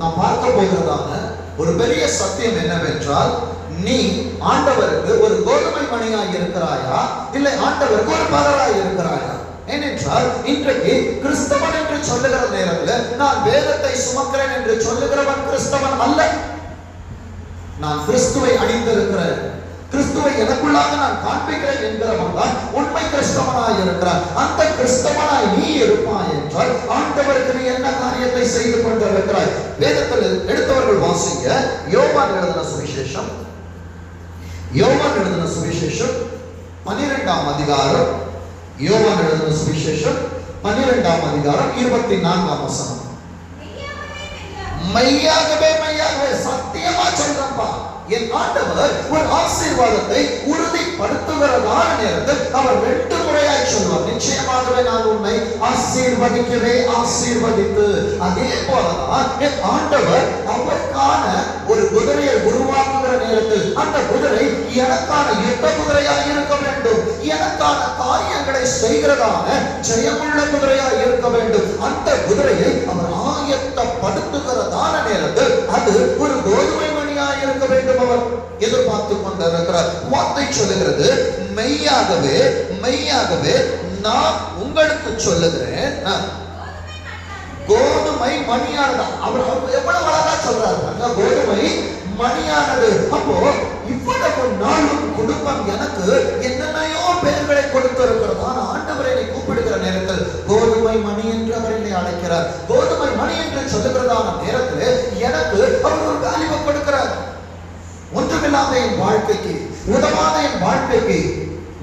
நாம் பார்க்க போகிறதான ஒரு பெரிய சத்தியம் என்னவென்றால், நீ ஆண்டவருக்கு ஒரு கோதுமை மணியாய் இருக்கிறாயா, இல்லை ஆண்டவருக்கு ஒரு பதராய் இருக்கிறாயா? ஏனென்றால் இன்றைக்கு கிறிஸ்தவன் என்று சொல்லுகிற நேரத்தில் நான் வேதத்தை சுமக்கிறேன் என்று சொல்லுகிறவன் கிறிஸ்தவன் அல்ல. நான் கிறிஸ்துவை அணிந்திருக்கிறேன், கிறிஸ்துவை எனக்குள்ளாக நான் காண்பிக்கிறேன் என்கிறவன் தான் உண்மை கிறிஸ்தவனாய் இருக்கிறான். அந்த கிறிஸ்தவனாய் நீ இருப்பாய் என்றால் ஆண்டவருக்கு நீ என்ன காரியத்தை செய்து கொண்டிருக்கிறாய்? வேதத்தில் எடுத்தவர்கள் வாசிங்க. யோவான் எழுதின சுவிசேஷம், யோவான் எழுதின சுவிசேஷம் 12ஆம் அதிகாரம், யோவான் எழுதின சுவிசேஷம் 12ஆம் அதிகாரம் 24ஆம் வசனம். மெய்யாகவே மெய்யாகவே சத்தியமா சொல்றப்பா, என் ஆண்டவர் ஒரு ஆசீர்வாதத்தை உறுதிப்படுத்துகிறதான நேரத்தில் அவர் 2 முறையாய் சொல்வார், நிச்சயமாகவே நான் உன்னை ஆசீர்வதிக்கவே ஆசீர்வதித்து. அதே போலதான் என் ஆண்டவர் அவருக்கான ஒரு குதிரையை உருவாக்குகிற நேரத்தில் அந்த குதிரை எனக்கான யுத்த குதிரையாக இருக்க வேண்டும், எனக்கான காரியங்களை செய்கிறதான ஜெயமுள்ள குதிரையாக இருக்க வேண்டும். அந்த குதிரையை அவர் ஆயத்தப்படுத்துகிறதான நேரத்தில் அது ஒரு கோதுமை மணியாக இருக்க வேண்டும். அவர் எதிர்பார்த்து கொண்டிருக்கிறார். வார்த்தை சொல்லுகிறது, மெய்யாகவே மெய்யாகவே நான் உங்களுக்கு சொல்லுகிறேன், கோதுமை மணியானது. அவர் எவ்வளவு அழகா சொல்றாரு, கோதுமை மணியானது. அப்போ இவ்வளவு நாளும் குடும்பம் எனக்கு என்னென்னையோ பெயர்களை கொடுத்திருக்கிறது. ஆனா ஆண்டவரை கூப்பிடுகிற நேரத்தில் கோதுமை மணி என்று அவர் என்னை அழைக்கிறார். கோதுமை மணி என்று சொல்லுகிறதான நேரத்தில் எனக்கு அவர் ஒரு வேல்யூ கொடுக்கிறார். ஒன்றுமில்லாத என் வாழ்க்கைக்கு, உதவாத என் வாழ்க்கைக்கு,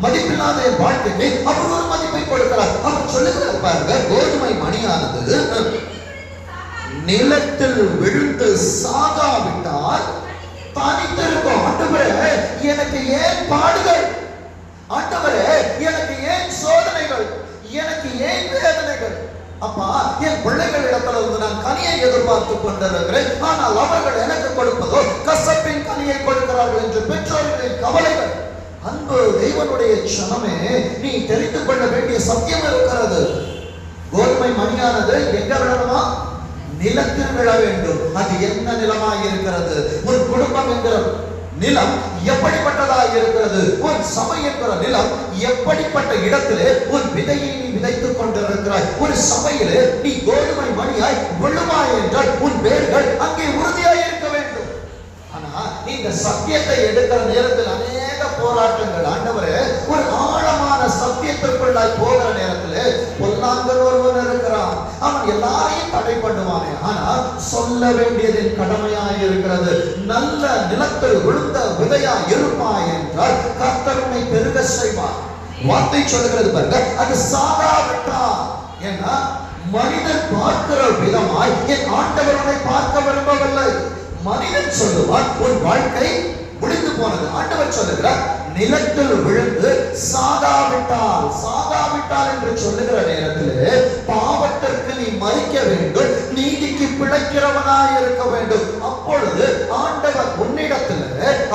மதிப்பில்லாத என் வாழ்க்கைக்கு அவர் ஒரு மதிப்பை கொடுக்கிறார். அவர் சொல்லுகிறார் பாருங்க, கோதுமை மணியானது நிலத்தில் விழுந்து சாகாவிட்டால் தனித்திருக்கும். ஆண்டவரே எனக்கு ஏன் பாடுகள், ஆண்டவரே எனக்கு ஏன் சோதனைகள், எனக்கு ஏன் வேதனைகள்? அப்பா, என் பிள்ளைகள் இடத்துல இருந்து நான் கனியை எதிர்பார்த்து கொண்டிருக்கிறேன், ஆனால் அவர்கள் எனக்கு கொடுப்பதோ கசப்பின் கனியை கொடுக்கிறார்கள் என்று பெற்றோர்களின் கவலைகள். அன்பு தெய்வனுடைய சனமே, நீ தெரிந்து கொள்ள வேண்டிய சத்தியம் இருக்கிறது. கோதுமை மணியானது எங்க விழணுமா? நிலத்தில் விழ வேண்டும். அது என்ன நிலமாய் இருக்கிறது? ஒரு குடும்பம் என்கிற நிலம் எப்படிப்பட்டதாக இருக்கிறது? ஒரு சபை என்கிற நிலம் எப்படிப்பட்ட இடத்திலே ஒரு விதையை நீ விதைத்துக் கொண்டிருக்கிறாய்? ஒரு சபையிலே நீ கோதுமை மணியாய் விழுவாய் என்றால் உன் வேர்கள் அங்கே உறுதியாய் இருக்க வேண்டும். ஆனா இந்த சத்தியத்தை எடுக்கிற நேரத்தில் அநேக போராட்டங்கள். ஆண்டவரே, ஒரு ஆழமான சத்தியத்திற்குள்ளாய் போகிற நேரத்தில் பொல்லாங்கன் ஒருவன் இருக்கிறான், அவன் எல்லாரையும் தடை பண்ணுவானே. ஆனால் சொல்ல வேண்டியதின் கடமையாய் இருக்கிறது. நல்ல நிலத்தில் விழுந்த விதையாய் இருப்பாய் என்றால் கர்த்தர் உன்னை பெருக செய்வார். வார்த்தை சொல்லுகிறது பாருங்க, அது சாகாவிட்டா. ஏன்னா மனிதன் பார்க்கிற விதமாய் என் ஆண்டவர் உன்னை பார்க்க விரும்பவில்லை. மனிதன் சொல்லுவான் உன் வாழ்க்கை முடிந்து போனது. ஆண்டவர் சொல்லுகிறார், நிலத்தில் விழுந்து சாகாவிட்டால், சாகாவிட்டால் என்று சொல்லுகிற நேரத்திலே பாவத்திற்கு நீ மரிக்க வேண்டும், நீதிக்கு பிழைக்கிறவனாய் இருக்க வேண்டும். அப்பொழுது ஆண்டவர் உன்னிடத்தில்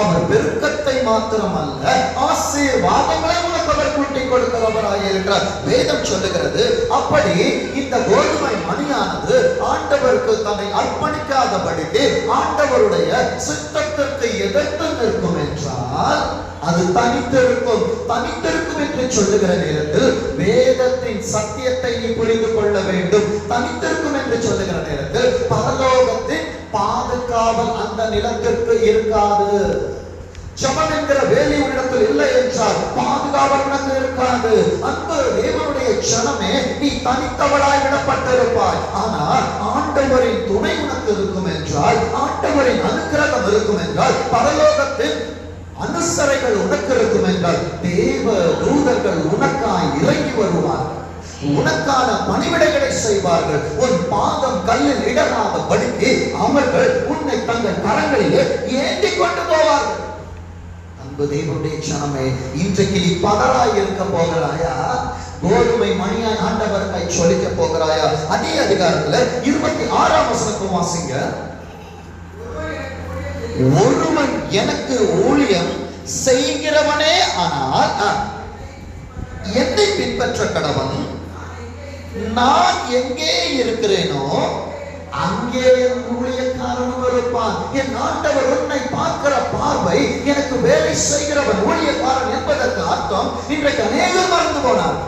அவர் பெருக்கத்தை மாத்திரம் அல்ல, ஆசீர்வாதங்களை உனக்கு அவர் கூட்டிக் கொடுக்கிறவராய் இருக்கிறார். வேதம் சொல்லுகிறது, அப்படி இந்த கோதுமை மணியானது ஆண்டவருக்கு தன்னை அர்ப்பணிக்காதபடிக்கு ஆண்டவருடைய சித்தத்திற்கு எதிர்த்து நிற்கும் என்றால் அது தனித்திருக்கும். தனித்திருக்கும் என்று சொல்லுகிற நேரத்தில் வேதத்தின் சத்தியத்தை நீ புரிந்து கொள்ள வேண்டும். தனித்திருக்கும் என்று சொல்லுகிற நேரத்தில் பரலோகத்தின் பாதுகாவல் அந்த நிலத்திற்கு இருக்காது. ஜெபம் என்கிற வேலை உன்னிடத்தில் இல்லை என்றால் பாதுகாவல் உனக்கு இருக்காது. அன்பு தேவனுடைய ஜனமே, நீ தனித்தவளாய் விடப்பட்டிருப்பாய். ஆனால் ஆண்டவரின் துணை உனக்கு இருக்கும் என்றால், ஆண்டவரின் அனுக்கிரகம் இருக்கும் என்றால், பரலோகத்தின் அனுசரைகள் உனக்கு இருக்கும் என்றால் தேவ தூதர்கள் உனக்காய் இறங்கி வருவார்கள், உனக்கான பணிவிடைகளை செய்வார்கள். உன் பாதம் கல்லில் இடராத படிக்கு அவர்கள் உன்னை தங்கள் கரங்களிலே ஏந்தி கொண்டு போவார்கள். அன்பு தேவனுடைய ஜனமே, இன்றைக்கு நீ பதராய் இருக்க போகிறாயா? கோதுமை மணியாய் ஆண்டவரை சொல்லிக்க போகிறாயா? அதே அதிகாரத்துல 26ஆம் வசனத்தை வாசிங்க. ஒருவன் எனக்கு ஊழியம் செய்கிறவனே ஆனால் என்னை பின்பற்ற கடவன், நான் எங்கே இருக்கிறேனோ அங்கே என் ஊழியக்காரனும் இருப்பான். என் ஆண்டவர் உன்னை பார்க்கிற பார்வை எனக்கு வேலை செய்கிறவன் ஊழியக்காரன் என்பதற்கு அர்த்தம் இன்றைக்கு அநேகர் மறந்து போனார்.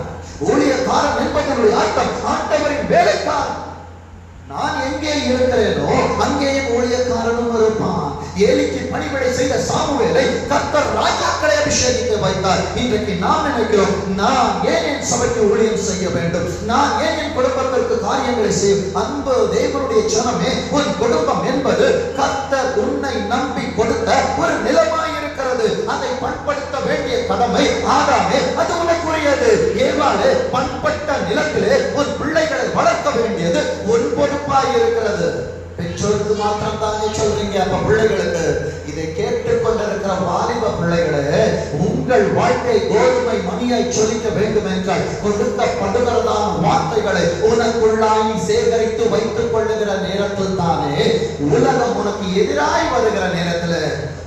ஊழியக்காரன் என்பதனுடைய அர்த்தம் ஆண்டவரின் வேலைக்காரன். நான் எங்கே இருக்கிறேனோ அங்கே ஊழியக்காரனும் இருப்பான். ஏலிக்கு பணிவிடை செய்த சாமுவேலை கர்த்தர் ராஜாக்களை அபிஷேகித்து வைத்தார். இன்றைக்கு நாம் நினைக்கிறோம், நான் ஏன் என் சபைக்கு ஊழியம் செய்ய வேண்டும், நான் ஏன் என் குடும்பத்திற்கு காரியங்களை செய்யும். அன்பு தேவனுடைய ஜனமே, உன் குடும்பம் என்பது கர்த்தர் உன்னை நம்பி கொடுத்த ஒரு நிலமாய் இருக்கிறது. அதை பண்படுத்த வேண்டிய கடமை ஆதாமே அது உனக்குரியது. ஏவாளே, பண்பட்ட நிலத்திலே உன் பிள்ளைகளை வளர்க்க வேண்டியது உன் பொறுப்பாய் இருக்கிறது. பெற்றோருக்கு மாத்திரம் தானே சொல்றீங்க. அப்ப பிள்ளைகளுக்கு இதை கேட்டுக்கொண்டிருக்கிற வாலிப பிள்ளைகளே, உங்கள் வாழ்க்கை கோதுமை மணியாய் சொலிக்க வேண்டும் என்றால் கொடுக்கப்படுகிறதான வார்த்தைகளை உனக்குள்ளாய் சேகரித்து வைத்துக் கொள்ளுகிற நேரத்தில் தானே உலகம் உனக்கு எதிராய் வருகிற நேரத்தில்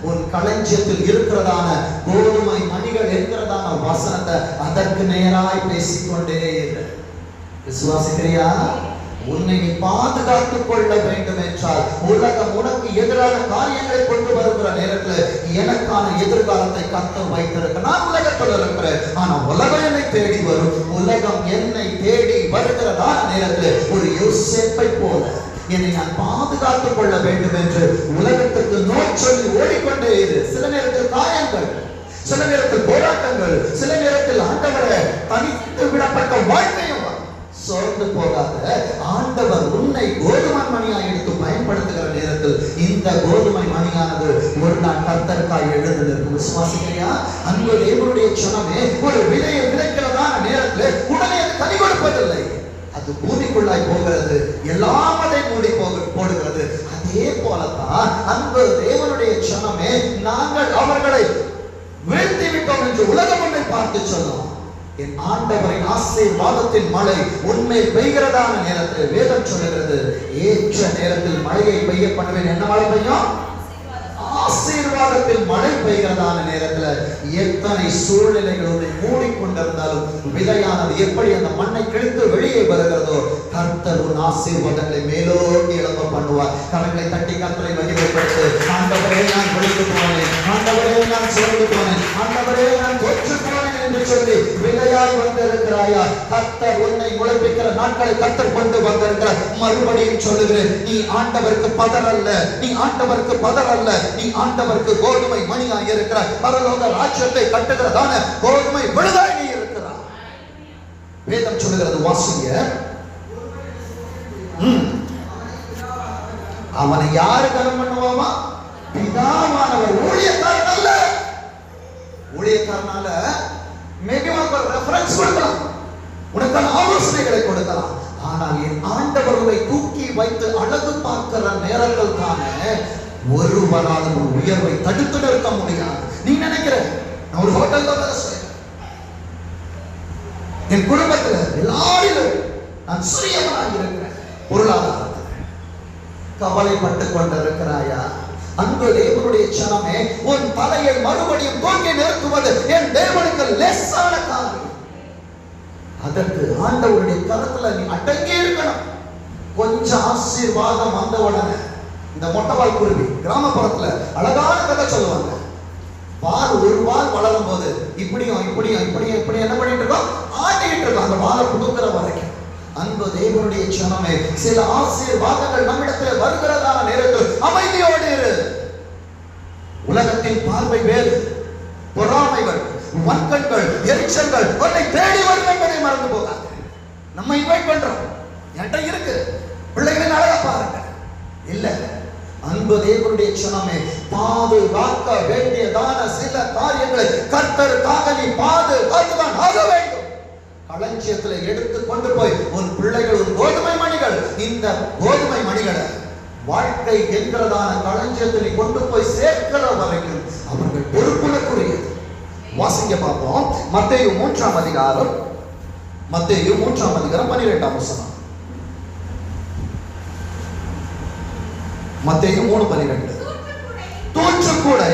உன் களஞ்சியத்தில் இருக்கிறதான கோதுமை மணிகள் என்கிறதான வசனத்தை அதற்கு நேராய் பேசிக்கொண்டே இரு. விசுவாசிக்கிறியா? உன்னை நீ பாதுகாத்துக் கொள்ள வேண்டும் என்றால் உலகம் உனக்கு எதிரான காரியங்களை கொண்டு வருகிற நேரத்தில் எனக்கான எதிர்காலத்தை கர்த்தர் வைத்திருக்க. நான் உலகத்தில் இருக்கிறேன், ஆனா உலகம் என்னை தேடி வரும். உலகம் என்னை தேடி வருகிறதான நேரத்தில் ஒரு யோசேப்பை போல என்னை நான் பாதுகாத்துக் கொள்ள வேண்டும் என்று உலகத்துக்கு நோய் சொல்லி ஓடிக்கொண்டே இரு. சில நேரத்தில் காயங்கள், சில நேரத்தில் போராட்டங்கள், சில நேரத்தில் ஆண்டவரை தனித்து விடப்பட்ட வாழ்க்கையும் சோர்ந்து போகாத. ஆண்டவர் உன்னை கோதுமை மணியாய் எடுத்து பயன்படுத்துகிற நேரத்தில் இந்த கோதுமை மணியானது ஒரு நாள் கர்த்தருக்காய் எழுந்து நிற்கும். விசுவாசிக்கிறியா? அன்பு தேவனுடைய ஜனமே, ஒரு விதையை விதைக்கிறதான நேரத்தில் உடனே அது கனி கொடுப்பதில்லை. அது பூமிக்குள்ளாய் போகிறது, எல்லாம் அதை மூடி போடுகிறது. அதே போலதான் அன்பு தேவனுடைய ஜனமே, நாங்கள் அவர்களை வீழ்த்தி விட்டோம் என்று உலகம் ஒன்றை பார்த்து சொல்லும். என் ஆண்டவரின் ஆசீர்வாதத்தின் மழை உண்மையில் பெய்கிறதான நேரத்தில் வேதம் சொல்லுகிறது, ஏற்ற நேரத்தில் மழையை பெய்ய பண்ணுவேன். என்ன மழை பெய்யும்? ஆசீர்வாதத்தில் மழை பெய்கிறதான நேரத்தில் எத்தனை சூழ்நிலைகள் மூடிக்கொண்டிருந்தாலும் விதையானது எப்படி அந்த மண்ணை கிழித்து வெளியே வருகிறதோ கர்த்தர் உன் ஆசீர்வாதங்களை மேலோக்கி எழும்ப பண்ணுவார். கரங்களை தட்டி கர்த்தரை மகிமைப்படுத்து. ஆண்டவரே, நான் விழுந்து போனேன், ஆண்டவரே நான் சோர்ந்து போனேன், ஆண்டவரே நான் தோற்று போனேன் என்று சொல்லி விதையாய் வந்திருக்கிறாயா? கர்த்தர் உன்னை முளைப்பிக்கிற நாட்களை கர்த்தர் கொண்டு வந்திருக்கிறார். மறுபடியும் சொல்லுகிறேன், நீ ஆண்டவருக்கு பதர் அல்ல, நீ ஆண்டவருக்கு பதர் அல்ல, நீ ஆண்டவருக்கு கோதுமை மணியாய் இருக்கிறார். பரலோக ராஜ்யத்தை கட்டுகிறதான கோதுமை விழுதாய் நீ இருக்கிறார். வேதம் சொல்லுகிறது, வாசிங்க. அவனை யாரு கனம் பண்ணுவாமா? பிதாவானவர். ஊழியக்காரன் அல்ல. ஊழியக்காரனால மேபி உனக்கு ரெஃபரன்ஸ் கொடுக்கலாம், உனக்கான ஆலோசனைகளை கொடுக்கலாம். ஆனால் என் ஆண்டவர்களை தூக்கி வைத்து அழகு பார்க்கிற நேரங்கள் தானே ஒருவரால் ஒரு உயர்வை தடுத்து நிறுத்த முடியாது. நீ நினைக்கிற நான் ஒரு ஹோட்டல்ல வேலை செய்யறேன், என் குடும்பத்தில் எல்லாரிலும் நான் சுயவனாக இருக்கிறேன், பொருளாதாரத்தில் கவலைப்பட்டுக் கொண்டிருக்கிறாயா? அன்பு தேவனுடைய ஜனமே, உன் தலையை மறுபடியும் தூக்கி நிறுத்துவது என் தேவனுக்கு லேசான காரியம். அதற்கு ஆண்டவருடைய கருத்துல நீ அடங்கி இருக்கணும். கொஞ்சம் ஆசீர்வாதம் வந்த உடனே இந்த மொட்டைவால் குருவி கிராமப்புறத்துல அழகான கதை சொல்லுவாங்க. வால் ஒரு வால் வளரும் போது இப்படியும் இப்படியும் இப்படியும் இப்படி என்ன பண்ணிட்டு இருக்கோம்? ஆட்டிக்கிட்டு இருக்கோம், அந்த வாழை புடுங்குற வரைக்கும். அன்பு தேவனுடைய ஜனமே, சில ஆசீர்வாதங்கள் நம்மிடத்தில் வருகிறதான நேரத்தில் அமைதியோடு இரு. உலகத்தின் பார்வை வேறு, பொறாமைகள், வன்கண்கள், எரிச்சல்கள் உன்னை தேடி வரும் என்பதை மறந்து போகாது. நம்ம இன்வைட் பண்றோம், என்கிட்ட இருக்கு, பிள்ளைகளின் அழகா பாருங்க. இல்ல, அன்பு தேவனுடைய ஜனமே, பாதுகாக்க வேண்டியதான சில காரியங்களை கர்த்தருக்காக நீ பாதுகாத்துதான் ஆக வேண்டும். களஞ்சியத்தில் எடுத்து கொண்டு போய் உன் பிள்ளைகள், உன் கோதுமை மணிகள், இந்த கோதுமை மணிகளை வாழ்க்கை என்கிறதான களஞ்சியத்தில் கொண்டு போய் சேர்க்கிற வரைக்கும் அவர்கள் பொறுப்புக்குரியது. வாசிங்க பார்ப்போம். மத்தேயு 3ஆம் அதிகாரம், மத்தேயு 3ஆம் அதிகாரம் 12ஆம் வசனம். மத்தேயு 3:12. தூற்றுக்கூடை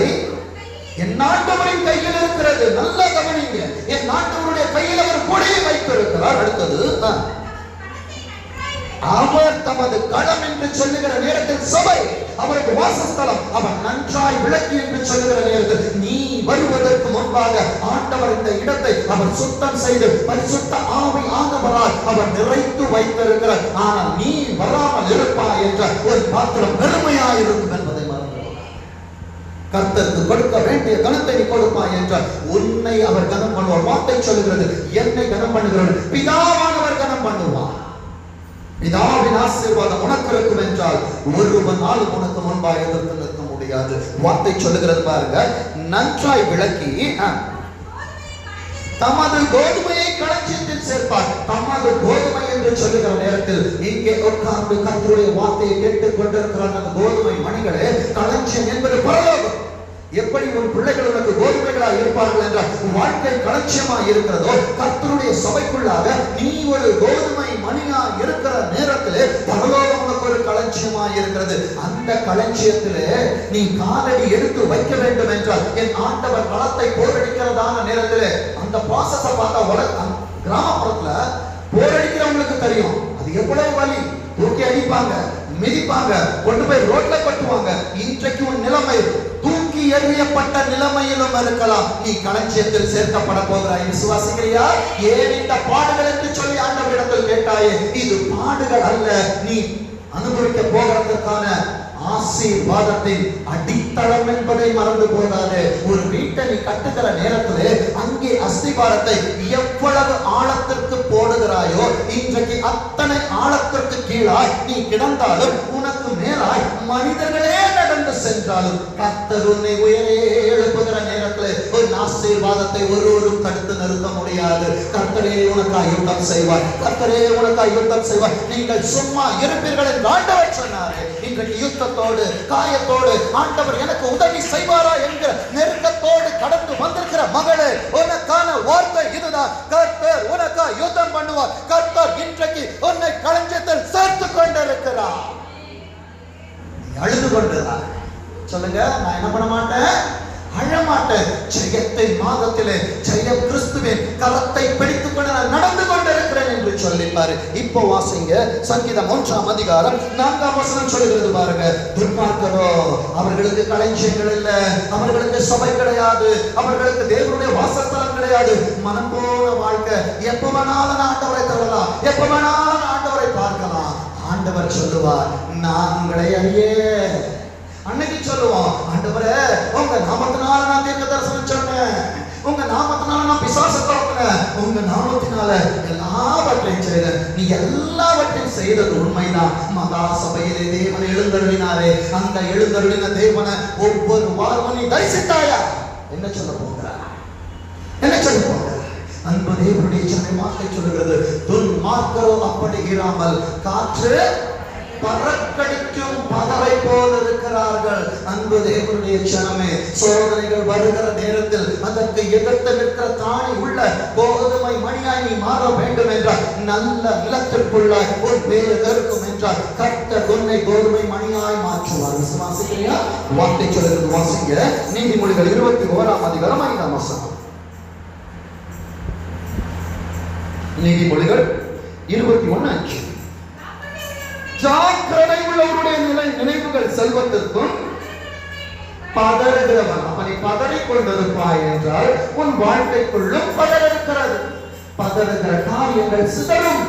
என் ஆண்டவரின் கையில் இருக்கிறது. நல்லா கவனிங்க, என் ஆண்டவருடைய கையில் அவர் கூடையை வைத்திருக்கிறார். அடுத்தது அவர் தமது களம் என்று சொல்லுகிற நேரத்தில் சபை அவருக்கு வாசஸ்தலம், அவர் நன்றாய் விளக்கி என்று சொல்லுகிற நேரத்தில் நீ வருவதற்கு முன்பாக ஆண்டவர் இந்த இடத்தை அவர் சுத்தம் செய்து பரிசுத்த ஆவி ஆனவரால் அவர் நிறைத்து வைத்திருக்கிறார். ஆனால் நீ வராமல் இருப்பாய் என்ற ஒரு பாத்திரம் பெருமையாயிருக்கும் என்பதை கர்த்தருக்கு கொடுக்க வேண்டிய கனத்தை நீ கொடுப்பாய் என்றால் உன்னை அவர் கனம் பண்ணுவார். வார்த்தை சொல்லுகிறது, என்னை கனம் பண்ணுகிறார், பிதாவானவர் கனம் பண்ணுவார். பிதாவின் ஆசீர்வாதம் உனக்கு இருக்கும் என்றால் ஒருவனாலும் உனக்கு முன்பாக எதிர்த்து நிற்க முடியாது. வார்த்தை சொல்லுகிறது பாருங்க, நன்றாய் விளக்கி தமது கோதுமையை களஞ்சியத்தில் சேர்ப்பார். தமது கோதுமை என்று சொல்லுகிற நேரத்தில் இங்கே உட்கார்ந்து கர்த்தருடைய வார்த்தையை கேட்டுக் கொண்டிருக்கிற அந்த கோதுமை மணிகளே, களஞ்சியம் என்பது பரலோகம். எப்படி ஒரு பிள்ளைகள் உனக்கு கோதுமைகளாக இருப்பார்கள் என்றால் வாழ்க்கை களஞ்சியமா இருக்கிறதோ, கர்த்தருடைய சபைக்குள்ளாக நீ ஒரு கோதுமை மணியா இருக்கிற நேரத்திலே பரலோகம் உனக்கு ஒரு களஞ்சியமா இருக்கிறது. அந்த களஞ்சியத்திலே நீ காலடி எடுத்து வைக்க வேண்டும் என்றால் என் ஆண்டவர் களத்தை போரடிக்கிறதான நேரத்திலே அந்த ப்ராசஸை பார்த்தா கிராமப்புறத்துல போரடிக்கிறவங்களுக்கு தெரியும் அது எவ்வளவு வலி. தூக்கி அடிப்பாங்க, மிதிப்பாங்க, கொண்டு போய் ரோட்ல கட்டுவாங்க. இன்றைக்கு உன் நிலைமை தூக்கி எறியப்பட்ட நிலைமையிலும் இருக்கலாம். நீ களஞ்சியத்தில் சேர்க்கப்பட போகிறாய். விசுவாசிக்கிறியா? ஏன் இந்த பாடுகள் என்று சொல்லி ஆண்டவரிடத்தில் கேட்டாயே, இது பாடுகள் அல்ல, நீ அனுபவிக்க போகிறதுக்கான ஆசீர்வாதத்தின் அடித்தளம் என்பதை மறந்து போகாது. ஒரு வீட்டை நீ கட்டுகிற நேரத்திலே அங்கே அஸ்திபாரத்தை எவ்வளவு ஆழத்திற்கு போடுகிறாயோ, இன்றைக்கு அத்தனை ஆழத்திற்கு கீழாய் நீ கிடந்தாலும் உனக்கு மேலாய் மனிதர்களே நடந்து சென்றாலும் கர்த்தர் உன்னை உயரே எழுப்புகிற நேரத்தில் ஒரு ஆசீர்வாதத்தை ஒருவரும் தடுத்து நிறுத்த முடியாது. கர்த்தரே உனக்காய் யுத்தம் செய்வார், கர்த்தரே உனக்காய் யுத்தம் செய்வார். நீங்கள் சும்மா இருப்பீர்கள் என்று ஆண்டவர் சொன்னாரே. இன்றைக்கு யுத்தத்தோடு காயத்தோடு ஆண்டவர் எனக்கு உதவி செய்வாரா என்கிற நெருக்கத்தோடு கடந்து வந்திருக்கிற மகளே, உனக்கான வார்த்தை இதுதான். கர்த்தர் உனக்காய் யுத்தம் பண்ணுவார். கர்த்தர் இன்றைக்கு உன்னை களஞ்சியத்தில் சேர்த்து கொண்டிருக்கிறார். அழுது கொண்டிருக்கிறார். சொல்லுங்க, நான் என்ன பண்ண மாட்டேன், அழமாட்டேன். ஜெயத்தின் மாதத்திலே ஜெயம் கிறிஸ்துவின் கரத்தை பிடித்துக் கொண்டு நான் நடந்து கொண்டிருக்கிறேன் என்று சொல்லிப்பாரு. இப்போ வாசிங்க சங்கீதம் 1ஆம் அதிகாரம் 4ஆம் வசனம் சொல்லுகிறது பாருங்க. துன்மார்க்கரோ, அவர்களுக்கு களஞ்சியங்கள் இல்ல, அவர்களுக்கு சபை கிடையாது, அவர்களுக்கு தேவனுடைய வாசஸ்தலம் கிடையாது. மனம் போன வாழ்க்கை. எப்ப வேணாலும் ஆண்டவரை தரலாம், எப்ப வேணாலும் ஆண்டவரை பார்க்கலாம். ஆண்டவர் சொல்லுவார், நான் உங்களை அறியே. அன்னைக்கு சொல்லுவோம், ஆண்டவரே உங்க நாமத்தினால நான் தீர்க்க தரிசனம் சொன்னேன், உங்க நாமத்தினால நான் பிசாசத்தை ஓட்டினேன், உங்க நாமத்தினால எல்லாவற்றையும் செய்தேன். நீ எல்லாவற்றையும் செய்தது உண்மைதான். மகா சபையிலே தேவனை எழுந்தருளினாரே, அந்த எழுந்தருளின தேவனை ஒவ்வொரு வாரமும் நீ தரிசித்தாயா? என்ன சொல்ல போகிறார், என்ன சொல்ல போகிறார்? அன்பு தேவனுடைய சொன்ன வார்த்தை சொல்லுகிறது, துன்மார்க்கரோ அப்படி இராமல் காற்று பறக்கடிக்கும் பதரை போல் இருக்கிறார்கள். அன்பு தேவனுடைய ஜனமே, சோதனைகள் வருகிற நேரத்தில் அதற்கு எதிர்த்து நிற்கிற தானி உள்ள கோதுமை மணியாய் நீ மாற வேண்டும் என்றால், நல்ல நிலத்திற்குள்ள ஒரு வேறு இருக்கும் என்றால் கர்த்தர் உன்னை கோதுமை மணியாய் மாற்றுவார். விசுவாசிக்கிறியா? வார்த்தை சொல்லுகிறது, வாசிங்க நீதிமொழிகள் 21ஆம் அதிகாரம் 5ஆம் வசனம். நீதிமொழிகள் 21:5. ஜாக்கிரதை உள்ளவருடைய நினைவுகள் செல்வத்திற்கும் பதறுகிறவன். அப்படி பதறிக் கொண்டிருப்பாய் என்றால் உன் வாழ்க்கைக்குள்ளும் பதற இருக்கிறது. பதறுகிற காரியங்கள் சிதறும்.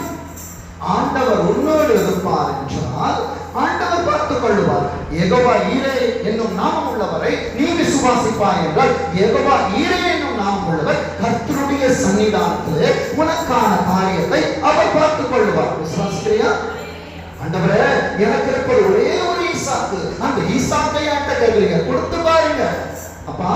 ஆண்டவர் உன்னோடு இருப்பார் என்றால் ஆண்டவர் பார்த்துக் கொள்வார். யெகோவா ஈரே என்னும் நாமம் உள்ளவரை நீ விசுவாசிப்பாய் என்றால் யெகோவா ஈரே என்னும் நாமம் உள்ளவர் கர்த்தருடைய சன்னிதானத்திலே உனக்கான காரியத்தை அவர் பார்த்துக் கொள்வார். விசுவாசிக்கிறியா? ஆண்டவரே, எனக்கு இருப்பது ஒரே ஒரு ஈசாக்கு, அந்த ஈசாக்கை ஆட்ட கேட்கிறீங்க, கொடுத்து பாருங்க. அப்பா,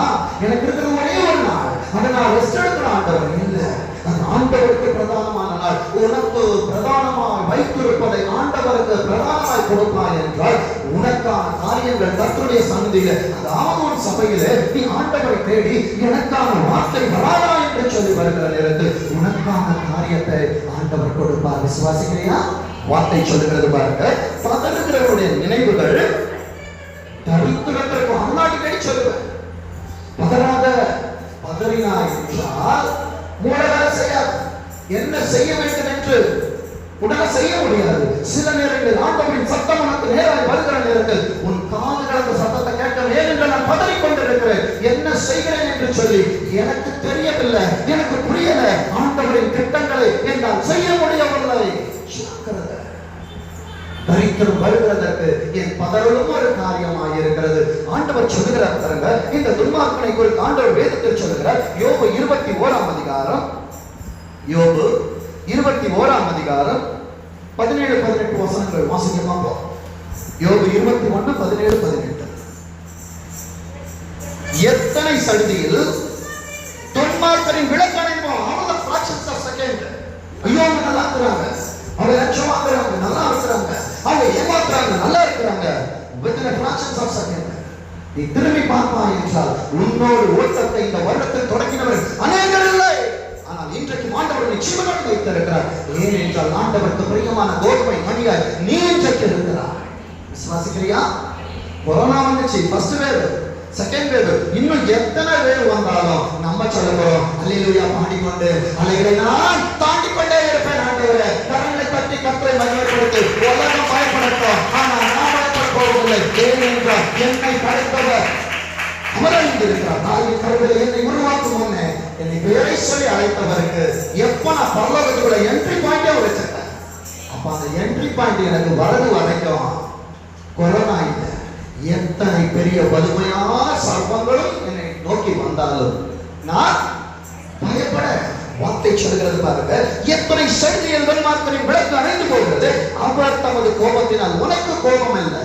எனக்கு இருக்கிற ஒரே ஒரு நாள், அதை நான் ரெஸ்ட் எடுக்கணும். ஆண்டவர் இல்ல, அது ஆண்டவருக்கு பிரதானமான நாள். உனக்கு பிரதானமாய் வைத்திருப்பதை ஆண்டவருக்கு பிரதானமாய் கொடுப்பாய் என்றால் உனக்கான காரியங்கள் கர்த்தருடைய சந்நிதியில, அதாவது ஒரு சபையில நீ ஆண்டவரை தேடி எனக்கான வார்த்தை வராதா என்று சொல்லி வருகிற நேரத்தில் உனக்கான காரியத்தை ஆண்டவர் கொடுப்பார். விசுவாசிக்கிறியா? வார்த்தை சொல்லுகிறது பாருங்க, பதறுகிறவருடைய நினைவுகள் தரித்திரத்திற்கு அண்ணாடிக்கடி சொல்லுவேன். பதறாத, பதறினாய் என்றால் மூலவேலை செய்யாது. என்ன செய்ய வேண்டும் என்று உடனே செய்ய முடியாது. சில நேரத்தில் உன் காதுகள் அந்த சத்தத்தை கேட்க ஏனென்று நான் பதறிக் கொண்டிருக்கிறேன், என்ன செய்கிறேன் என்று சொல்லி எனக்கு தெரியவில்லை, எனக்கு புரியல. ஆண்டவரின் திட்டங்களை என்னால் செய்ய முடியவில்லை. தரித்திரம் வருகிறதற்கு என் பதறலும் ஒரு காரியமாக இருக்கிறது. ஆண்டவர் சொல்லுகிறார் பாருங்க, இந்த துன்மார்க்கனை குறித்து ஆண்டவர் வேதத்தில் சொல்லுகிறார். யோபு 21ஆம் அதிகாரம், யோபு 21ஆம் அதிகாரம் 17-18 வசனங்கள் வாசிக்க பார்ப்போம். யோபு 21:17-18. எத்தனை சடுதியில் துன்மார்க்கரின் விளக்கணைப்போம். அவங்க ஃபிராக்ஷன்ஸ் ஆஃப் செகண்ட். ஐயோ அவங்க நல்லா இருக்கிறாங்க, அவங்க லட்சமாக்குறாங்க, நல்லா இருக்கிறாங்க, அவங்க ஏமாத்துறாங்க, நல்லா இருக்கிறாங்க. within a fractions of second நீ திரும்பி பார்ப்பாய் என்றால் உன்னோடு ஓட்டத்தை இந்த வருடத்தில் தொடங்கினவர் அநேகர் இல்லை. ஆனால் இன்றைக்கு ஆண்டவர் நிச்சயமாக வைத்திருக்கிறார். ஏனென்றால் ஆண்டவருக்கு பிரியமான கோதுமை மணியாய் நீ இன்றைக்கு இருக்கிறாய். விசுவாசிக்கிறியா? கொரோனா வந்துச்சு, ஃபர்ஸ்ட் வேவ், செகண்ட் வேவ், இன்னும் எத்தனை வேவ் வந்தாலும் நம்ம சொல்லுவோம் அல்லேலூயா பாடிக்கொண்டு அலைகளை நான் தாண்டி கொண்டே இருப்பேன். ஆண்டவரே கரங்களை தட்டி கர்த்தரை மகிமைப்படுத்து. உலகம் பயப்படட்டும், ஆனால் நான் பயப்பட போவதில்லை. ஏனென்றால் என்னை படைத்தவர் அமர்ந்திருக்கிறார். தாயின் கருவிலே என்னை உருவாக்கும் முன்னே என்னை பெயரை சொல்லி அழைத்தவருக்கு எப்ப நான் பரலோகத்துக்குள்ள என்ட்ரி பாயிண்டே வச்சிருக்கேன். அப்ப அந்த என்ட்ரி பாயிண்ட் எனக்கு வரது வரைக்கும் கொரோனா இல்லை. எத்தனை பெரிய வலிமையான சர்ப்பங்களும் என்னை நோக்கி வந்தாலும் நான் பயப்பட. வார்த்தை சொல்கிறது பாருங்க, எத்தனை சடுதியில் துன்மார்க்கரின் விளக்கு அணைந்து போகிறது. அவர் தமது கோபத்தினால் உனக்கு கோபம் இல்லை,